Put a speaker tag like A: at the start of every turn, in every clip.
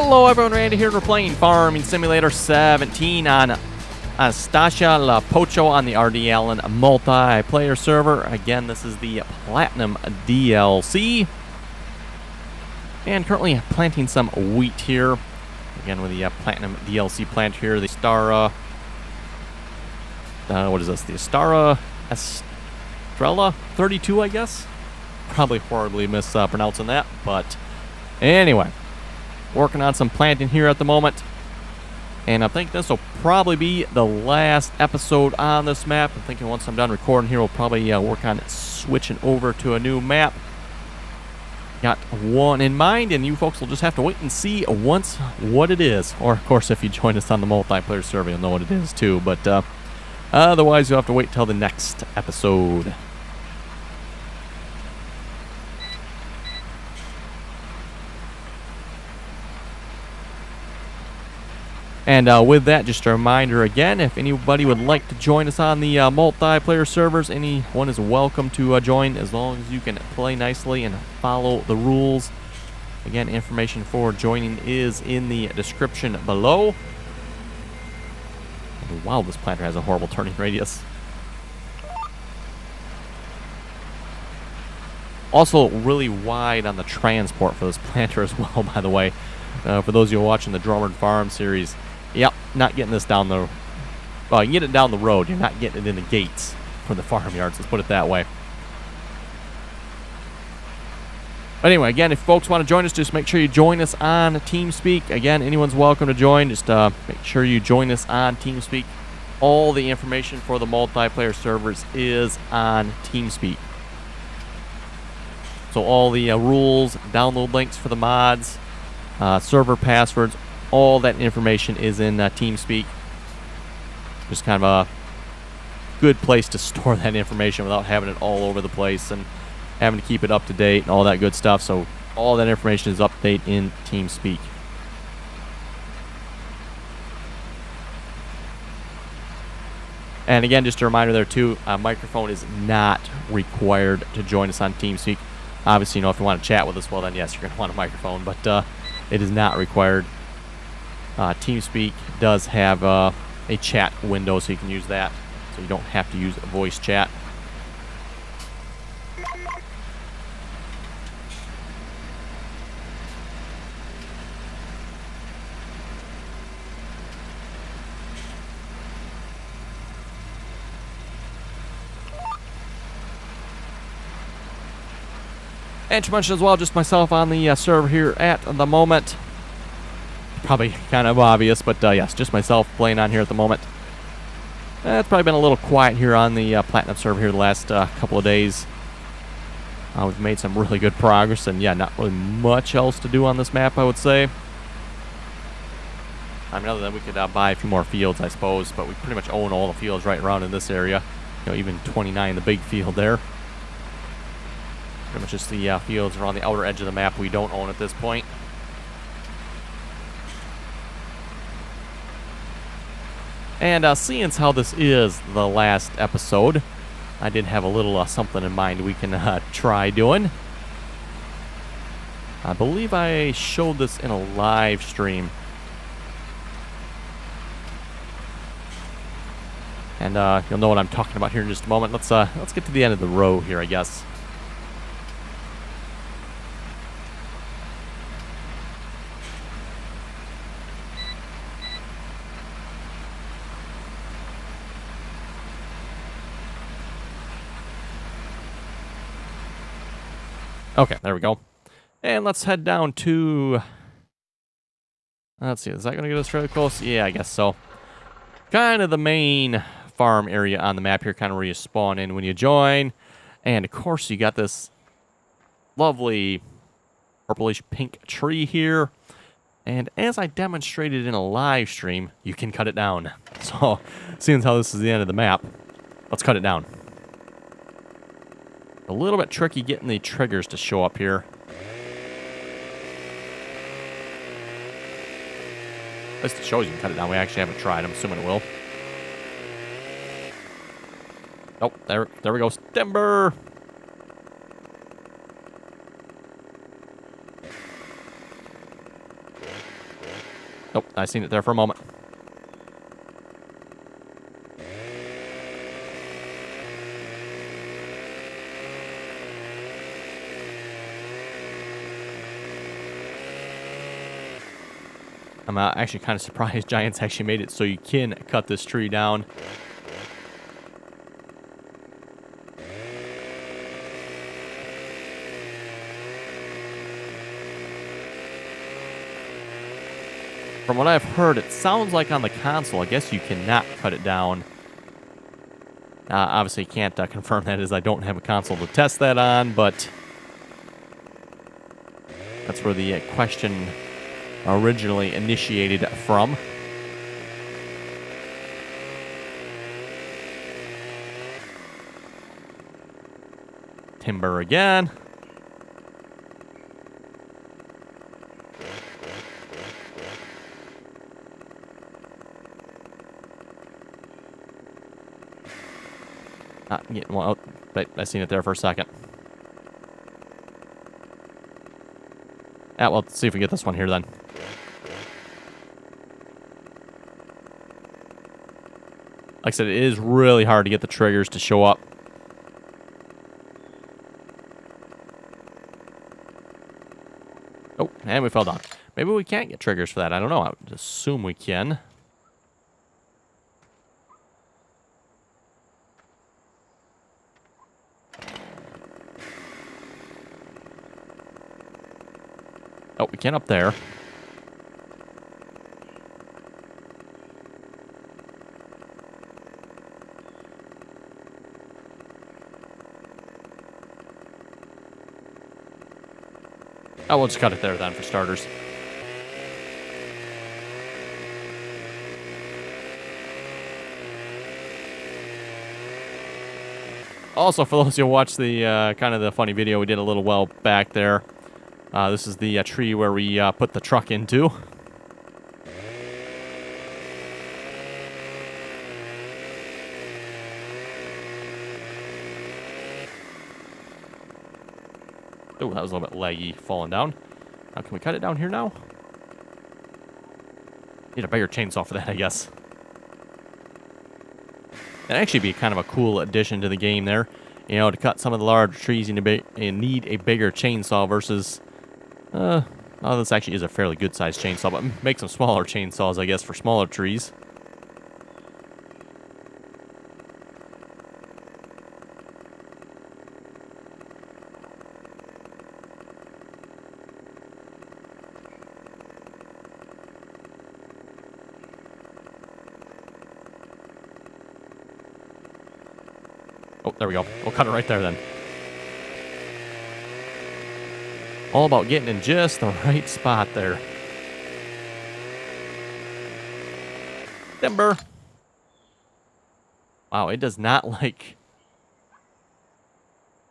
A: Hello everyone, Randy here. We're playing Farming Simulator 17 on Estancia Lapacho on the RDAllen multiplayer server. Again, this is the Platinum DLC. And currently planting some wheat here. Again, with the Platinum DLC plant here. The Star... what is this? The Estrella 32, I guess? Probably horribly mispronouncing that, but anyway. Working on some planting here at the moment. And I think this will probably be the last episode on this map. I'm thinking once I'm done recording here, we'll probably work on switching over to a new map. Got one in mind, and you folks will just have to wait and see once what it is. Or, of course, if you join us on the multiplayer server, you'll know what it is, too. But otherwise, you'll have to wait till the next episode. And with that, just a reminder again, if anybody would like to join us on the multiplayer servers, anyone is welcome to join as long as you can play nicely and follow the rules. Again, information for joining is in the description below. And wow, this planter has a horrible turning radius. Also, really wide on the transport for this planter as well, by the way. For those of you watching the Drummond Farm series, yep, not getting this down the... Well, you can get it down the road. You're not getting it in the gates for the farmyards. Let's put it that way. But anyway, again, if folks want to join us, just make sure you join us on TeamSpeak. Again, anyone's welcome to join. Just make sure you join us on TeamSpeak. All the information for the multiplayer servers is on TeamSpeak. So all the rules, download links for the mods, server passwords, all that information is in TeamSpeak. Just kind of a good place to store that information without having it all over the place and having to keep it up to date and all that good stuff. So all that information is up to date in TeamSpeak. And again, just a reminder there too, a microphone is not required to join us on TeamSpeak. Obviously, you know, if you want to chat with us, well then yes, you're going to want a microphone, but it is not required. TeamSpeak does have a chat window, so you can use that. So you don't have to use voice chat. And to mention as well, just myself on the server here at the moment. Probably kind of obvious, but yes, just myself playing on here at the moment. It's probably been a little quiet here on the Platinum server here the last couple of days. We've made some really good progress, and yeah, not really much else to do on this map, I would say. I mean, other than we could buy a few more fields, I suppose, but we pretty much own all the fields right around in this area. You know, even 29, the big field there. Pretty much just the fields around the outer edge of the map we don't own at this point. And seeing as how this is the last episode, I did have a little something in mind we can try doing. I believe I showed this in a live stream. And you'll know what I'm talking about here in just a moment. Let's get to the end of the row here, I guess. Okay, there we go. And let's head down to... Let's see, is that going to get us really close? Yeah, I guess so. Kind of the main farm area on the map here, kind of where you spawn in when you join. And, of course, you got this lovely purplish pink tree here. And as I demonstrated in a live stream, you can cut it down. So, seeing as how this is the end of the map, let's cut it down. A little bit tricky getting the triggers to show up here. At least it shows you can cut it down. We actually haven't tried. I'm assuming it will. Oh, there we go. Timber! Oh, I seen it there for a moment. I'm actually kind of surprised Giants actually made it so you can cut this tree down. From what I've heard, it sounds like on the console, I guess you cannot cut it down. Obviously, can't confirm that as I don't have a console to test that on, but that's where the question originally initiated from. Timber again. Not getting one out, but I seen it there for a second. Well, let's see if we get this one here then. Like I said, it is really hard to get the triggers to show up. Oh, and we fell down. Maybe we can't get triggers for that. I don't know. I would assume we can. Oh, we can up there. Oh, we'll just cut it there then for starters. Also, for those who watched the kind of the funny video we did a little while back there, this is the tree where we put the truck into. Oh, that was a little bit laggy falling down. Now, can we cut it down here now? Need a bigger chainsaw for that, I guess. That'd actually be kind of a cool addition to the game there. You know, to cut some of the large trees, you need a bigger chainsaw versus... oh, this actually is a fairly good-sized chainsaw, but make some smaller chainsaws, I guess, for smaller trees. Oh, there we go. We'll cut it right there then. All about getting in just the right spot there. Timber. Wow, it does not like...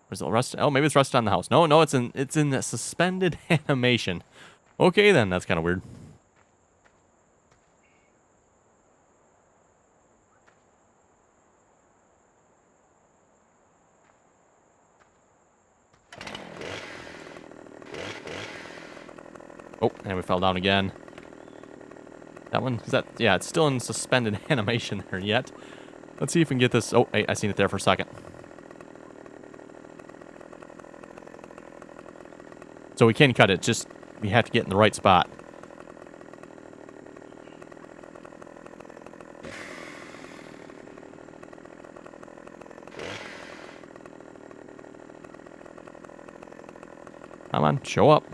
A: Where's it rusted? Oh, maybe it's rusted on the house. No, it's in the suspended animation. Okay then, that's kind of weird. Oh, and we fell down again. That one, is that, yeah, it's still in suspended animation there yet. Let's see if we can get this. Oh, I seen it there for a second. So we can cut it, just we have to get in the right spot. Come on, show up.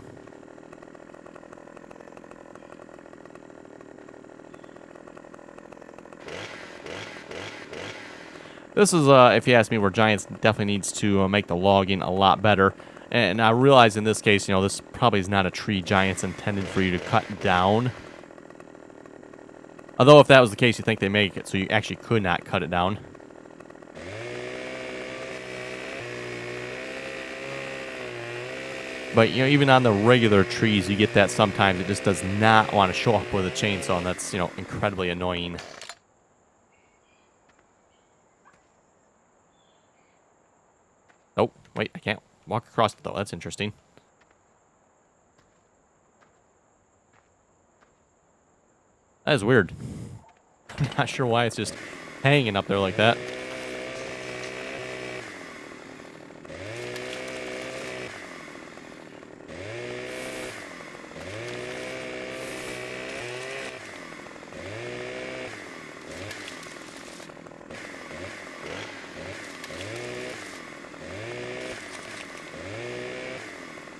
A: This is, if you ask me, where Giants definitely needs to make the logging a lot better. And I realize in this case, you know, this probably is not a tree Giants intended for you to cut down. Although if that was the case, you think they make it so you actually could not cut it down. But, you know, even on the regular trees, you get that sometimes. It just does not want to show up with a chainsaw, and that's, you know, incredibly annoying. Oh, wait, I can't walk across it, though. That's interesting. That is weird. I'm not sure why it's just hanging up there like that.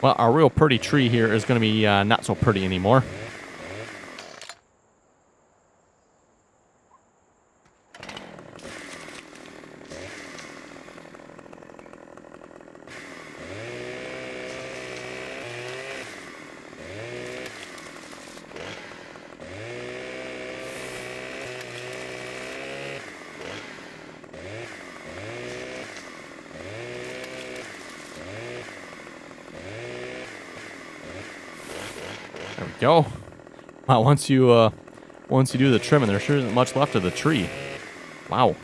A: Well, our real pretty tree here is going to be not so pretty anymore. There we go. Wow, once you do the trimming, there sure isn't much left of the tree. Wow.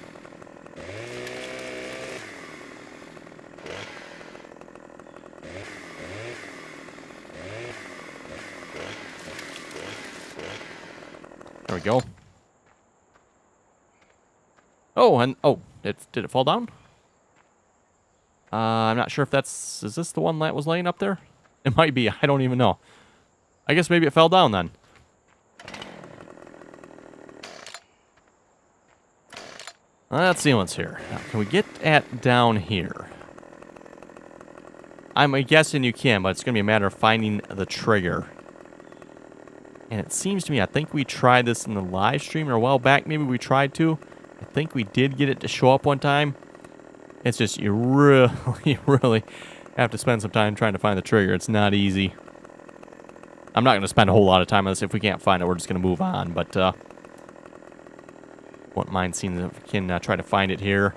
A: There we go. Oh, and did it fall down? I'm not sure if is this the one that was laying up there? It might be. I don't even know. I guess maybe it fell down then. Let's see what's here. Now, can we get at down here? I'm guessing you can, but it's going to be a matter of finding the trigger. And it seems to me, I think we tried this in the live stream or a while back. Maybe we tried to. I think we did get it to show up one time. It's just you really, really have to spend some time trying to find the trigger. It's not easy. I'm not going to spend a whole lot of time on this. If we can't find it, we're just going to move on. But wouldn't mind seeing if we can try to find it here.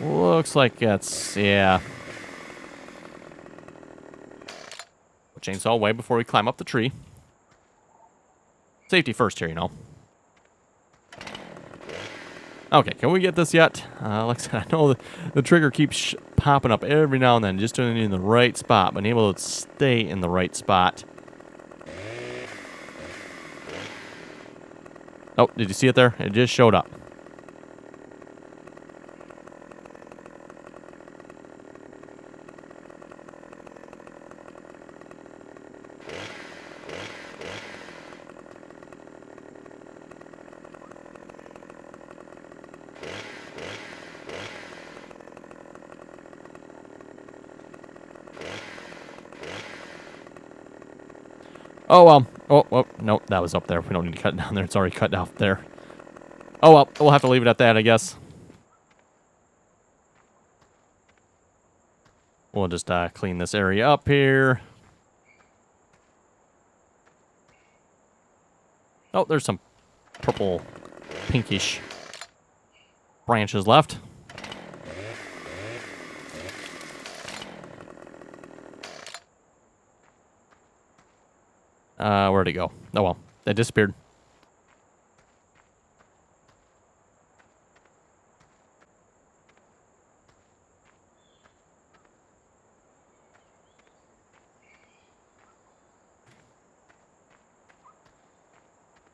A: Looks like it's, yeah. Chainsaw away before we climb up the tree. Safety first here, you know. Okay, can we get this yet? Like I said, I know the trigger keeps popping up every now and then, just doing it in the right spot, but able to stay in the right spot. Oh, did you see it there? It just showed up. Oh, well. Oh, no, that was up there. We don't need to cut it down there. It's already cut out there. Oh, well. We'll have to leave it at that, I guess. We'll just clean this area up here. Oh, there's some purple, pinkish branches left. Where'd it go? Oh, well. It disappeared.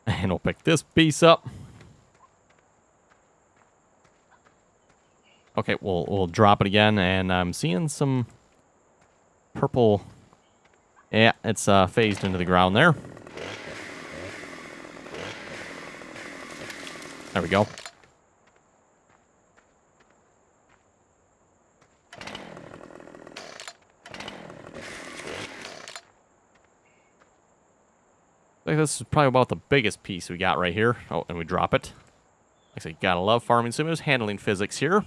A: And we'll pick this piece up. Okay, we'll drop it again, and I'm seeing some purple. Yeah, it's phased into the ground there. There we go. I think this is probably about the biggest piece we got right here. Oh, and we drop it. Like I said, gotta love farming simulators, handling physics here.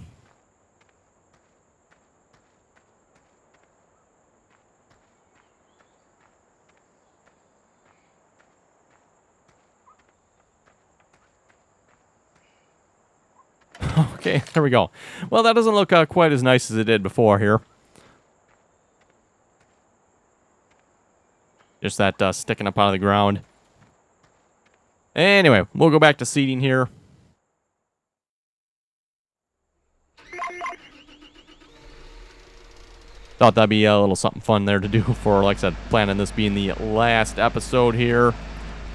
A: Okay, there we go. Well, that doesn't look quite as nice as it did before here. Just that sticking up out of the ground. Anyway, we'll go back to seeding here. Thought that'd be a little something fun there to do for, like I said, planning this being the last episode here.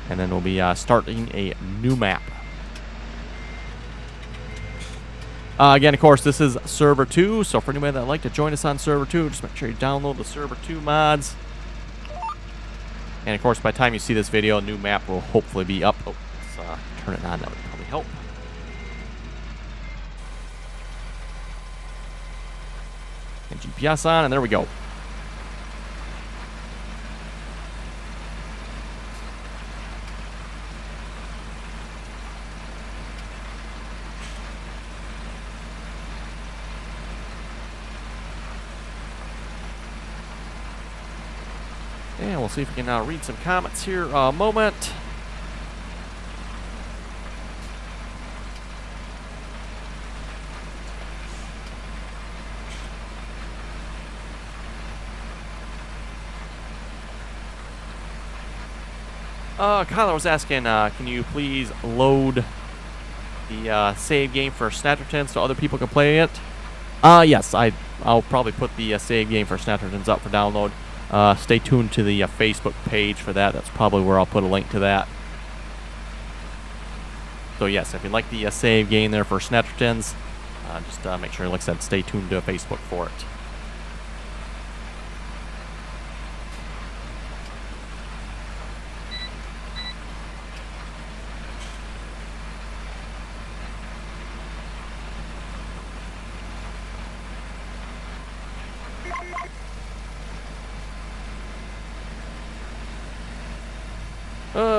A: And then we'll be starting a new map. Again, of course, this is Server 2. So for anybody that'd like to join us on Server 2, just make sure you download the Server 2 mods. And of course, by the time you see this video, a new map will hopefully be up. Oh, let's turn it on. That would probably help. And GPS on, and there we go. And we'll see if we can read some comments here a moment. Kyler was asking, can you please load the save game for Snatterton so other people can play it? Yes, I'll probably put the save game for Snatterton's up for download. Stay tuned to the Facebook page for that. That's probably where I'll put a link to that. So yes, if you like the save game there for Snatterton's, just make sure, like I said, stay tuned to Facebook for it.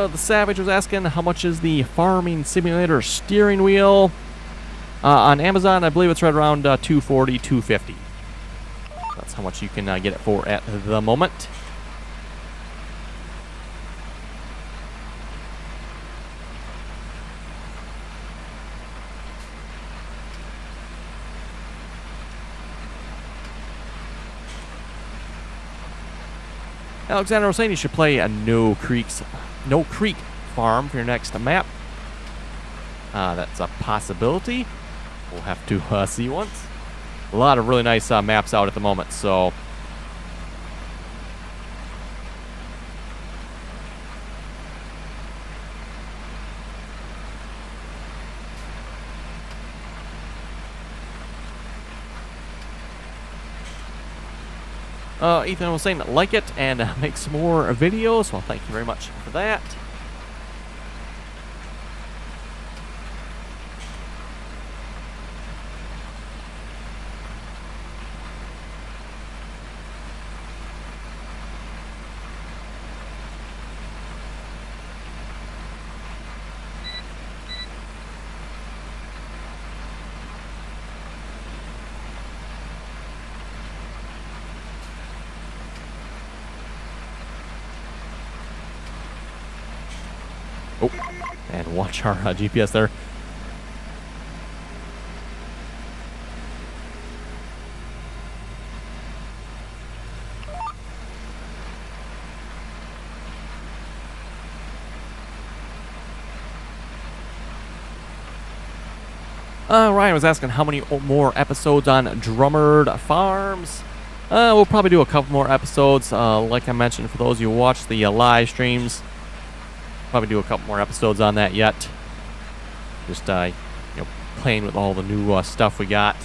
A: The Savage was asking, how much is the Farming Simulator steering wheel? On Amazon, I believe it's right around $240, $250. That's how much you can get it for at the moment. Alexander was saying you should play a No Creek Farm for your next map. That's a possibility. We'll have to see once. A lot of really nice maps out at the moment, so... Ethan was saying like it and make some more videos. Well, thank you very much for that. Oh, and watch our GPS there. Ryan was asking how many more episodes on Drummerd Farms. We'll probably do a couple more episodes. Like I mentioned, for those of you who watch the live streams, probably do a couple more episodes on that yet. Just playing with all the new stuff we got,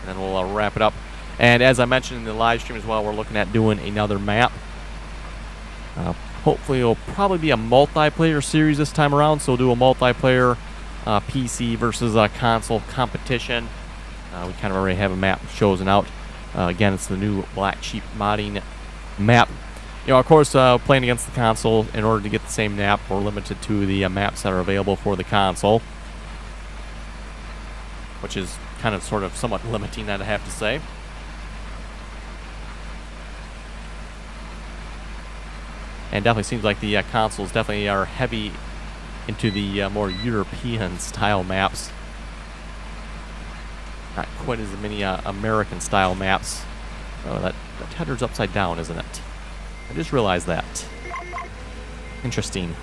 A: and then we'll wrap it up. And as I mentioned in the live stream as well, we're looking at doing another map. Hopefully it'll probably be a multiplayer series this time around, so we'll do a multiplayer PC versus console competition. We kind of already have a map chosen out. Again, it's the new Black Sheep modding map. Of course, playing against the console, in order to get the same map, we're limited to the maps that are available for the console, which is kind of sort of somewhat limiting, I'd have to say. And definitely seems like the consoles definitely are heavy into the more European style maps. Not quite as many American style maps. Oh, that header's upside down, isn't it? I just realized that. Interesting.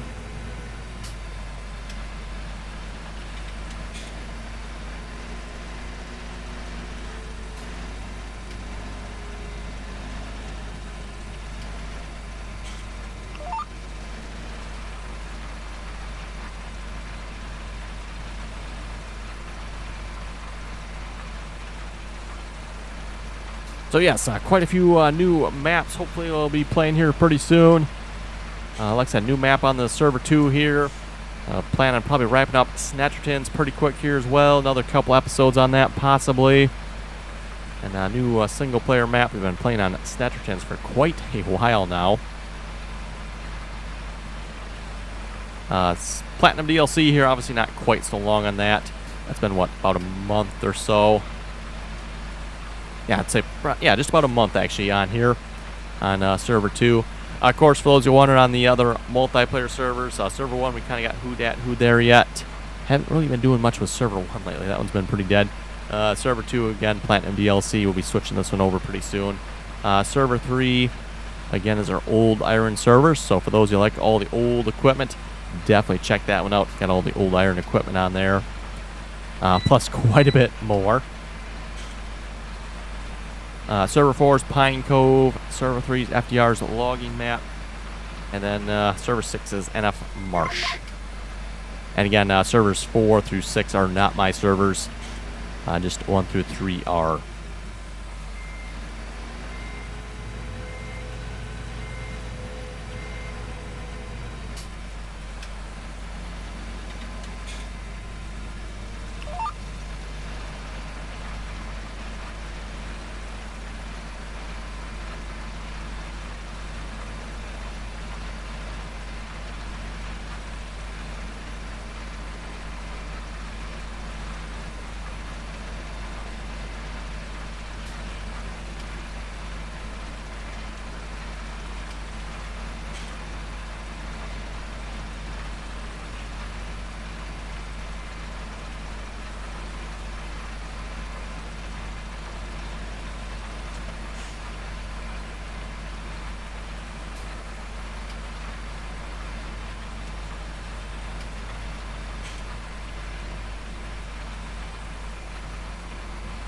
A: So yes, quite a few new maps. Hopefully we'll be playing here pretty soon. Like I said, new map on the server 2 here. Plan on probably wrapping up Snatchertons pretty quick here as well. Another couple episodes on that possibly. And a new single player map. We've been playing on Snatchertons for quite a while now. Platinum DLC here, obviously not quite so long on that. That's been, what, about a month or so. Yeah, I'd say, yeah, just about a month actually on here on server 2. Of course, for those who are wondering on the other multiplayer servers, server 1, we kind of got who there yet. Haven't really been doing much with server 1 lately. That one's been pretty dead. Server 2, again, Platinum DLC. We'll be switching this one over pretty soon. Server 3, again, is our old iron servers. So for those who like all the old equipment, definitely check that one out. Got all the old iron equipment on there. Plus quite a bit more. Server 4 is Pine Cove. Server 3 is FDR's logging map. And then Server 6 is NF Marsh. And again, servers 4 through 6 are not my servers. Just 1 through 3 are.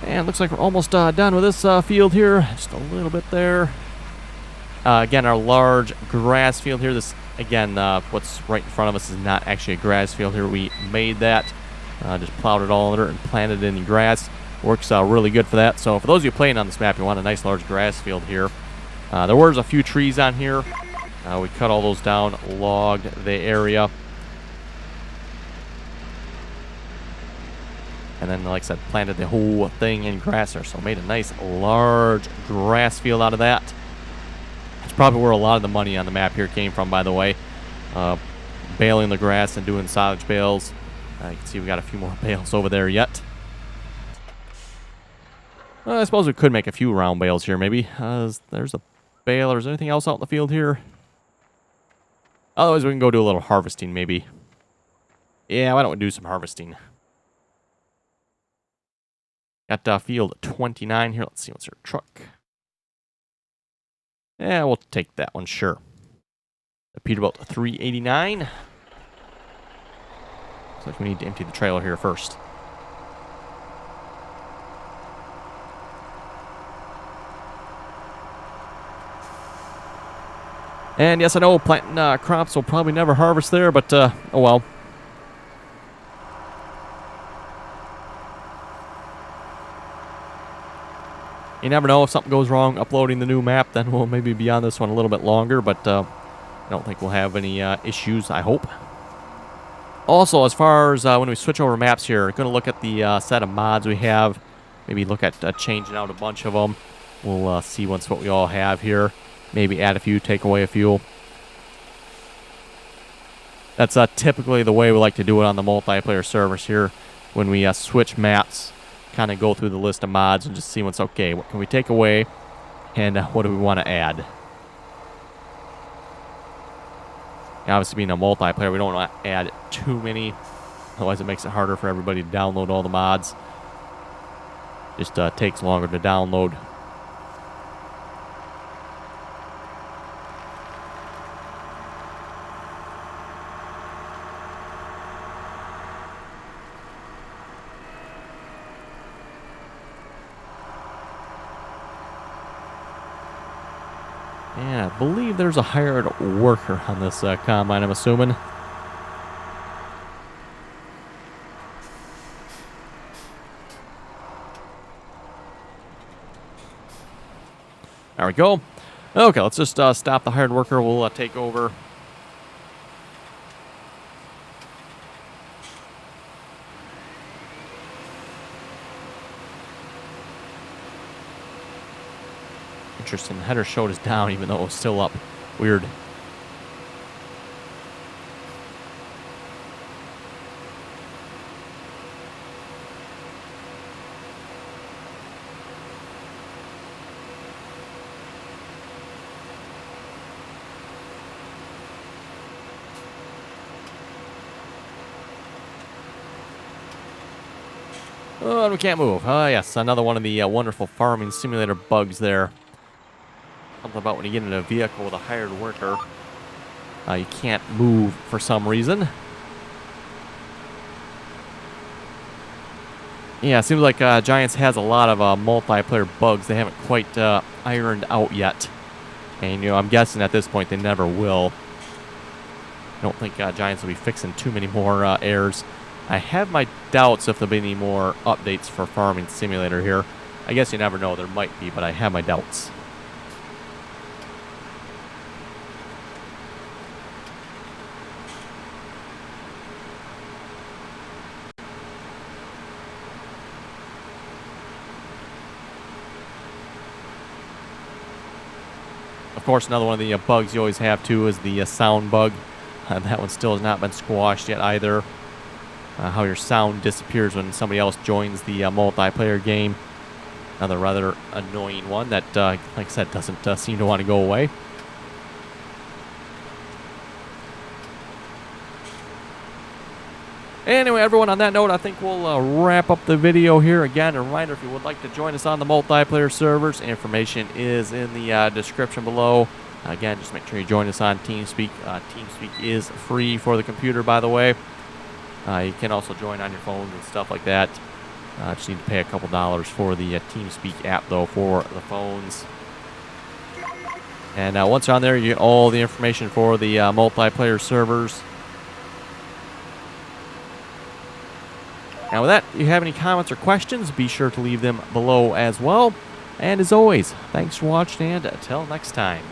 A: And looks like we're almost done with this field here. Just a little bit there. Again, our large grass field here. This, again, what's right in front of us is not actually a grass field here. We made that. Just plowed it all under and planted it in the grass. Works really good for that. So for those of you playing on this map, you want a nice large grass field here. There was a few trees on here. We cut all those down, logged the area. And then, like I said, planted the whole thing in grass there. So made a nice large grass field out of that. That's probably where a lot of the money on the map here came from, by the way. Baling the grass and doing silage bales. You can see we got a few more bales over there yet. I suppose we could make a few round bales here, maybe. There's a bale. Is there anything else out in the field here? Otherwise, we can go do a little harvesting, maybe. Yeah, why don't we do some harvesting? Got field 29 here. Let's see, what's our truck? Yeah, we'll take that one, sure. The Peterbilt 389. Looks like we need to empty the trailer here first. And yes, I know planting crops will probably never harvest there, but oh well. You never know, if something goes wrong uploading the new map, then we'll maybe be on this one a little bit longer, but I don't think we'll have any issues, I hope. Also, as far as when we switch over maps here, we're going to look at the set of mods we have. Maybe look at changing out a bunch of them. We'll see once what we all have here. Maybe add a few, take away a few. That's typically the way we like to do it on the multiplayer servers here. When we switch maps, kind of go through the list of mods and just see what's okay. What can we take away, and what do we want to add? Obviously, being a multiplayer, we don't want to add too many. Otherwise, it makes it harder for everybody to download all the mods. Just takes longer to download. And I believe there's a hired worker on this combine, I'm assuming. There we go. Okay, let's just stop the hired worker. We'll take over. Interesting. The header showed us down even though it was still up. Weird. Oh, and we can't move. Oh, yes, another one of the wonderful farming simulator bugs there. Something about when you get in a vehicle with a hired worker, you can't move for some reason. Yeah, it seems like Giants has a lot of multiplayer bugs they haven't quite ironed out yet. And, you know, I'm guessing at this point they never will. I don't think Giants will be fixing too many more errors. I have my doubts if there'll be any more updates for Farming Simulator here. I guess you never know. There might be, but I have my doubts. Of course, another one of the bugs you always have, too, is the sound bug. That one still has not been squashed yet either. How your sound disappears when somebody else joins the multiplayer game. Another rather annoying one that, like I said, doesn't seem to want to go away. Anyway, everyone, on that note, I think we'll wrap up the video here. Again, a reminder, if you would like to join us on the multiplayer servers, information is in the description below. Again, just make sure you join us on TeamSpeak. TeamSpeak is free for the computer, by the way. You can also join on your phones and stuff like that. Just need to pay a couple dollars for the TeamSpeak app, though, for the phones. And once you're on there, you get all the information for the multiplayer servers. Now, with that, if you have any comments or questions, be sure to leave them below as well. And as always, thanks for watching, and until next time.